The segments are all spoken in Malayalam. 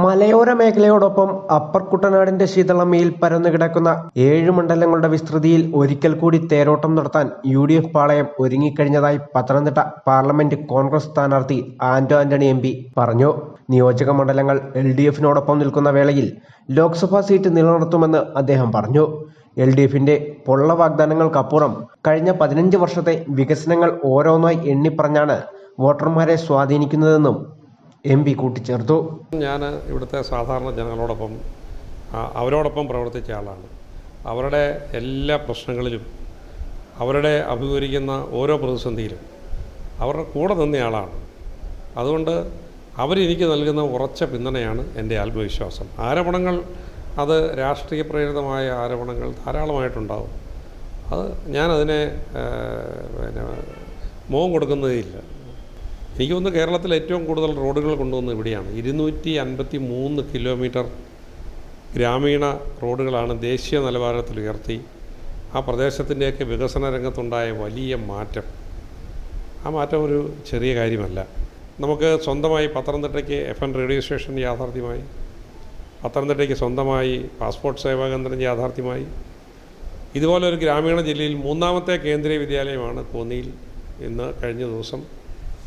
മലയോര മേഖലയോടൊപ്പം അപ്പർ കുട്ടനാടിന്റെ ശീതളമയിൽ പരന്നുകിടക്കുന്ന 7 മണ്ഡലങ്ങളുടെ വിസ്തൃതിയിൽ ഒരിക്കൽ കൂടി തേരോട്ടം നടത്താൻ UDF പാളയം ഒരുങ്ങിക്കഴിഞ്ഞതായി പത്തനംതിട്ട പാർലമെന്റ് കോൺഗ്രസ് സ്ഥാനാർത്ഥി ആന്റോ ആന്റണി MP പറഞ്ഞു. നിയോജക മണ്ഡലങ്ങൾ LDF-നോടൊപ്പം നിൽക്കുന്ന വേളയിൽ ലോക്സഭാ സീറ്റ് നിലനിർത്തുമെന്ന് അദ്ദേഹം പറഞ്ഞു. LDF-ന്റെ പൊള്ള വാഗ്ദാനങ്ങൾക്കപ്പുറം കഴിഞ്ഞ 15 വർഷത്തെ വികസനങ്ങൾ ഓരോന്നായി എണ്ണിപ്പറഞ്ഞാണ് വോട്ടർമാരെ സ്വാധീനിക്കുന്നതെന്നും MP കൂട്ടിച്ചേർത്തു. ഞാൻ ഇവിടുത്തെ സാധാരണ ജനങ്ങളോടൊപ്പം അവരോടൊപ്പം പ്രവർത്തിച്ച ആളാണ്. അവരുടെ എല്ലാ പ്രശ്നങ്ങളിലും അവരുടെ അഭിമുഖീകരിക്കുന്ന ഓരോ പ്രതിസന്ധിയിലും അവരുടെ കൂടെ നിന്നയാളാണ്. അതുകൊണ്ട് അവരെനിക്ക് നൽകുന്ന ഉറച്ച പിന്തുണയാണ് എൻ്റെ ആത്മവിശ്വാസം. ആരോപണങ്ങൾ അത് രാഷ്ട്രീയ പ്രേരിതമായ ആരോപണങ്ങൾ ധാരാളമായിട്ടുണ്ടാവും. അത് ഞാനതിനെ മുഖം കൊടുക്കുന്നതേയില്ല. എനിക്ക് തോന്നുന്നു കേരളത്തിൽ ഏറ്റവും കൂടുതൽ റോഡുകൾ കൊണ്ടുവന്നത് ഇവിടെയാണ്. 253 കിലോമീറ്റർ ഗ്രാമീണ റോഡുകളാണ് ദേശീയ നിലവാരത്തിൽ ഉയർത്തി ആ പ്രദേശത്തിൻ്റെയൊക്കെ വികസന രംഗത്തുണ്ടായ വലിയ മാറ്റം. ആ മാറ്റം ഒരു ചെറിയ കാര്യമല്ല. നമുക്ക് സ്വന്തമായി പത്തനംതിട്ടയ്ക്ക് FM റേഡിയോ സ്റ്റേഷൻ യാഥാർത്ഥ്യമായി, പത്തനംതിട്ടയ്ക്ക് സ്വന്തമായി പാസ്പോർട്ട് സേവാ കേന്ദ്രം യാഥാർത്ഥ്യമായി. ഇതുപോലെ ഒരു ഗ്രാമീണ ജില്ലയിൽ 3ാമത്തെ കേന്ദ്രീയ വിദ്യാലയമാണ് കോന്നിയിൽ ഇന്ന് കഴിഞ്ഞ ദിവസം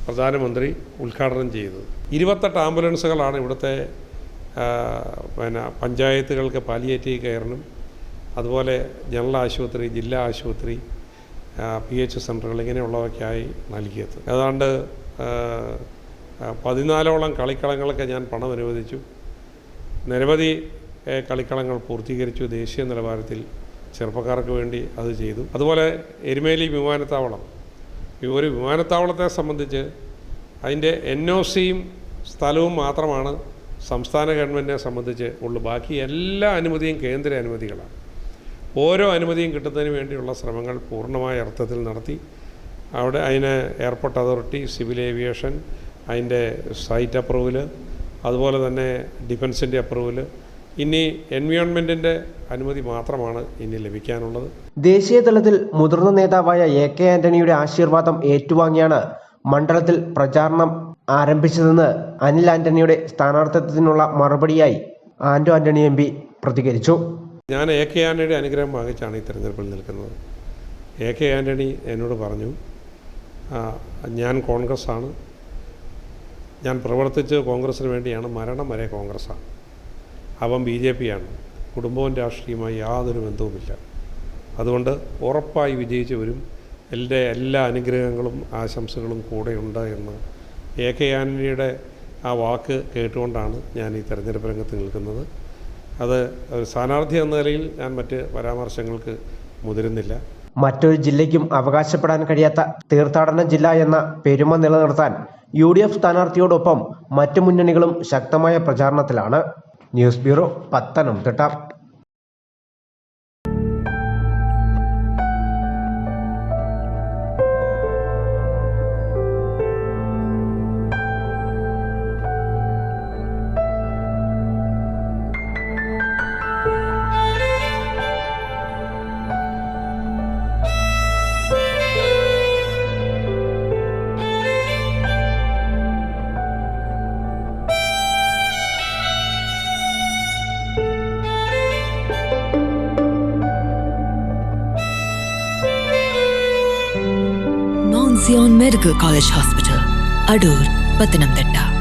പ്രധാനമന്ത്രി ഉദ്ഘാടനം ചെയ്തത്. 28 ആംബുലൻസുകളാണ് ഇവിടുത്തെ പഞ്ചായത്തുകൾക്ക് പാലിയേറ്റീവ് കെയറിനും അതുപോലെ ജനറൽ ആശുപത്രി, ജില്ലാ ആശുപത്രി, PH സെൻ്ററുകൾ ഇങ്ങനെയുള്ളവയ്ക്കായി നൽകിയത്. ഏതാണ്ട് 14ഓളം കളിക്കളങ്ങൾക്ക് ഞാൻ പണം അനുവദിച്ചു. നിരവധി കളിക്കളങ്ങൾ പൂർത്തീകരിച്ചു. ദേശീയ നിലവാരത്തിൽ ചെറുപ്പക്കാർക്ക് വേണ്ടി അത് ചെയ്തു. അതുപോലെ എരുമേലി വിമാനത്താവളം, ഒരു വിമാനത്താവളത്തെ സംബന്ധിച്ച് അതിൻ്റെ NOCയും സ്ഥലവും മാത്രമാണ് സംസ്ഥാന ഗവൺമെൻറ്റിനെ സംബന്ധിച്ച് ഉള്ളു. ബാക്കി എല്ലാ അനുമതിയും കേന്ദ്ര അനുമതികളാണ്. ഓരോ അനുമതിയും കിട്ടുന്നതിന് വേണ്ടിയുള്ള ശ്രമങ്ങൾ പൂർണ്ണമായ അർത്ഥത്തിൽ നടത്തി. അവിടെ അതിന് എയർപോർട്ട് അതോറിറ്റി, സിവിൽ ഏവിയേഷൻ, അതിൻ്റെ സൈറ്റ് അപ്രൂവൽ, അതുപോലെ തന്നെ ഡിഫൻസിൻ്റെ അപ്രൂവൽ, ഇനി എൻവയോൺമെൻറ്റിൻ്റെ അനുമതി മാത്രമാണ് ഇനി ലഭിക്കാനുള്ളത്. ദേശീയ തലത്തിൽ മുതിർന്ന നേതാവായ AK ആന്റണിയുടെ ആശീർവാദം ഏറ്റുവാങ്ങിയാണ് മണ്ഡലത്തിൽ പ്രചാരണം ആരംഭിച്ചതെന്ന് അനിൽ ആന്റണിയുടെ സ്ഥാനാർത്ഥിത്വത്തിനുള്ള മറുപടിയായി ആന്റോ ആന്റണി MP പ്രതികരിച്ചു. ഞാൻ AK ആന്റണിയുടെ അനുഗ്രഹം വാങ്ങിച്ചാണ് ഈ തെരഞ്ഞെടുപ്പിൽ നിൽക്കുന്നത്. AK ആന്റണി എന്നോട് പറഞ്ഞു, ഞാൻ കോൺഗ്രസ്സാണ്, ഞാൻ പ്രവർത്തിച്ച് കോൺഗ്രസ്സിന് വേണ്ടിയാണ്, മരണം വരെ കോൺഗ്രസ്സാണ്. അവൻ BJP ആണ്, കുടുംബവും രാഷ്ട്രീയമായി യാതൊരു ബന്ധവുമില്ല. അതുകൊണ്ട് ഉറപ്പായി വിജയിച്ചു വരും. എൻ്റെ എല്ലാ അനുഗ്രഹങ്ങളും ആശംസകളും കൂടെയുണ്ട് എന്ന് AK ആന്റണിയുടെ ആ വാക്ക് കേട്ടുകൊണ്ടാണ് ഞാൻ ഈ തെരഞ്ഞെടുപ്പ് രംഗത്ത് നിൽക്കുന്നത്. അത് ഒരു സ്ഥാനാർത്ഥി എന്ന നിലയിൽ ഞാൻ മറ്റ് പരാമർശങ്ങൾക്ക് മുതിരുന്നില്ല. മറ്റൊരു ജില്ലയ്ക്കും അവകാശപ്പെടാൻ കഴിയാത്ത തീർത്ഥാടന ജില്ല എന്ന പെരുമ നിലനിർത്താൻ UDF സ്ഥാനാർത്ഥിയോടൊപ്പം മറ്റു മുന്നണികളും ശക്തമായ പ്രചാരണത്തിലാണ്. News bureau, Pathanamthitta. Zion Medical College Hospital, Adur, Pathanamthitta.